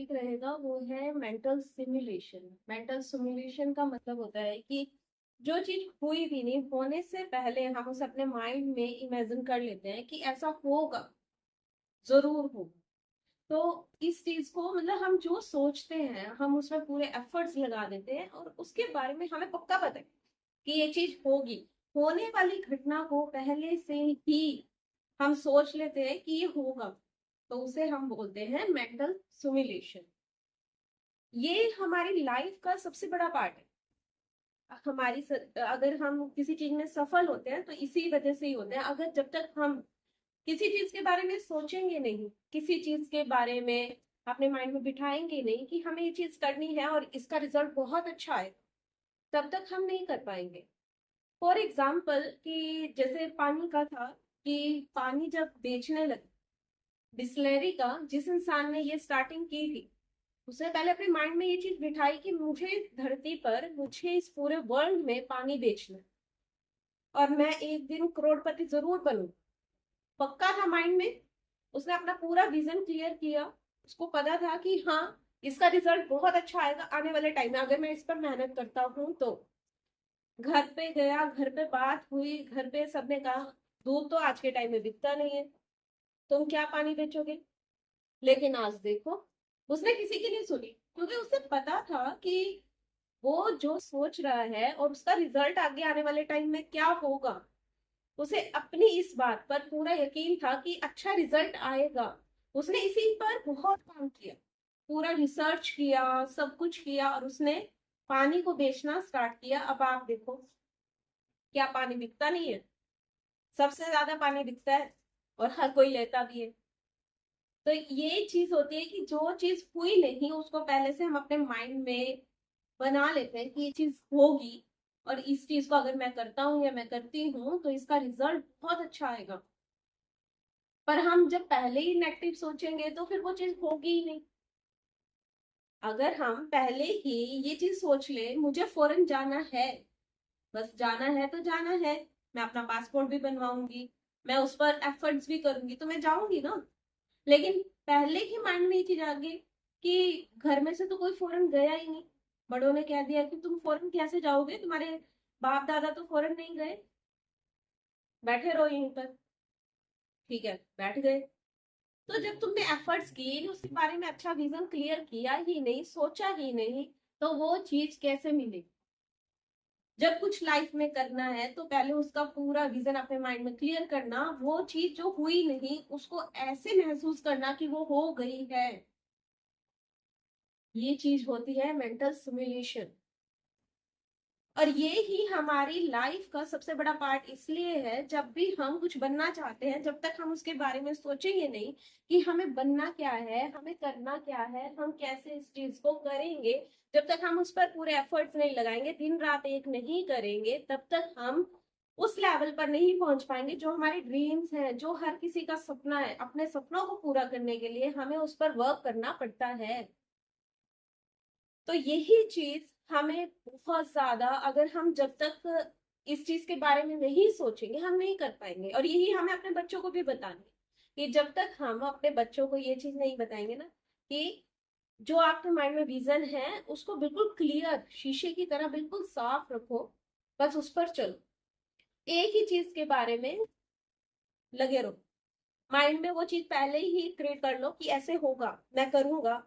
Topic रहेगा वो है मेंटल सिमुलेशन। मेंटल सिमुलेशन का मतलब होता है कि जो चीज हुई भी नहीं, होने से पहले हम उसे अपने माइंड में इमेजिन कर लेते हैं कि ऐसा होगा, जरूर होगा। तो इस चीज को मतलब हम जो सोचते हैं हम उसमें पूरे एफर्ट्स लगा देते हैं और उसके बारे में हमें पक्का पता है कि ये चीज होगी। होने वाली घटना को पहले से ही हम सोच लेते हैं कि ये होगा, तो उसे हम बोलते हैं मेंटल सिमुलेशन। ये हमारी लाइफ का सबसे बड़ा पार्ट है। अगर हम किसी चीज में सफल होते हैं तो इसी वजह से ही होते हैं। अगर जब तक हम किसी चीज के बारे में सोचेंगे नहीं, किसी चीज के बारे में अपने माइंड में बिठाएंगे नहीं कि हमें ये चीज करनी है और इसका रिजल्ट बहुत अच्छा है, तब तक हम नहीं कर पाएंगे। फॉर एग्जाम्पल कि जैसे पानी का था, कि पानी जब बेचने लगे, बिस्लरी का जिस इंसान ने ये स्टार्टिंग की थी, उसने पहले अपने माइंड में ये चीज बिठाई कि मुझे धरती पर, मुझे इस पूरे वर्ल्ड में पानी बेचना है और मैं एक दिन करोड़पति जरूर बनूं। पक्का था माइंड में। उसने अपना पूरा विजन क्लियर किया। उसको पता था कि हाँ, इसका रिजल्ट बहुत अच्छा आएगा आने वाले टाइम में अगर मैं इस पर मेहनत करता हूँ तो। घर पे गया, घर पे बात हुई, घर पे सबने कहा दूध तो आज के टाइम में बिकता नहीं है, तुम क्या पानी बेचोगे। लेकिन आज देखो, उसने किसी की नहीं सुनी क्योंकि उसे पता था कि वो जो सोच रहा है और उसका रिजल्ट आगे आने वाले टाइम में क्या होगा, उसे अपनी इस बात पर पूरा यकीन था कि अच्छा रिजल्ट आएगा। उसने इसी पर बहुत काम किया, पूरा रिसर्च किया, सब कुछ किया और उसने पानी को बेचना स्टार्ट किया। अब आप देखो, क्या पानी बिकता नहीं है? सबसे ज्यादा पानी बिकता है और हर कोई लेता भी है। तो ये चीज होती है कि जो चीज हुई नहीं उसको पहले से हम अपने माइंड में बना लेते हैं कि ये चीज होगी और इस चीज को अगर मैं करता हूँ या मैं करती हूँ तो इसका रिजल्ट बहुत अच्छा आएगा। पर हम जब पहले ही नेगेटिव सोचेंगे तो फिर वो चीज होगी ही नहीं। अगर हम पहले ही ये चीज सोच ले मुझे फॉरेन जाना है, बस जाना है तो जाना है, मैं अपना पासपोर्ट भी बनवाऊंगी, मैं उस पर एफर्ट्स भी करूंगी तो मैं जाऊंगी ना। लेकिन पहले ही माइंड में ये चीज आ गई कि घर में से तो कोई फॉरेन गया ही नहीं, बड़ों ने कह दिया कि तुम फॉरेन कैसे जाओगे, तुम्हारे बाप दादा तो फॉरेन नहीं गए, बैठे रहो यहीं पर। ठीक है, बैठ गए। तो जब तुमने एफर्ट्स किए, उसके बारे में अच्छा विजन क्लियर किया ही नहीं, सोचा ही नहीं, तो वो चीज कैसे मिलेगी? जब कुछ लाइफ में करना है तो पहले उसका पूरा विजन अपने माइंड में क्लियर करना, वो चीज जो हुई नहीं उसको ऐसे महसूस करना कि वो हो गई है। ये चीज होती है मेंटल सिमुलेशन। और ये ही हमारी लाइफ का सबसे बड़ा पार्ट इसलिए है, जब भी हम कुछ बनना चाहते हैं जब तक हम उसके बारे में सोचेंगे नहीं कि हमें बनना क्या है, हमें करना क्या है, हम कैसे इस चीज को करेंगे, जब तक हम उस पर पूरे एफर्ट्स नहीं लगाएंगे, दिन रात एक नहीं करेंगे, तब तक हम उस लेवल पर नहीं पहुंच पाएंगे जो हमारे ड्रीम्स हैं, जो हर किसी का सपना है। अपने सपनों को पूरा करने के लिए हमें उस पर वर्क करना पड़ता है। तो यही चीज हमें बहुत ज्यादा, अगर हम जब तक इस चीज के बारे में नहीं सोचेंगे हम नहीं कर पाएंगे। और यही हमें अपने बच्चों को भी बताना है कि जब तक हम अपने बच्चों को ये चीज नहीं बताएंगे ना कि जो आपके माइंड में विजन है उसको बिल्कुल क्लियर शीशे की तरह बिल्कुल साफ रखो, बस उस पर चलो, एक ही चीज के बारे में लगे रहो। माइंड में वो चीज पहले ही क्रिएट कर लो कि ऐसे होगा, मैं करूंगा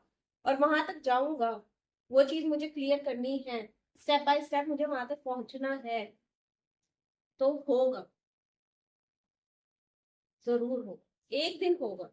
और वहां तक जाऊंगा, वो चीज मुझे क्लियर करनी है, स्टेप बाय स्टेप मुझे वहां तक पहुंचना है, तो होगा, जरूर होगा, एक दिन होगा।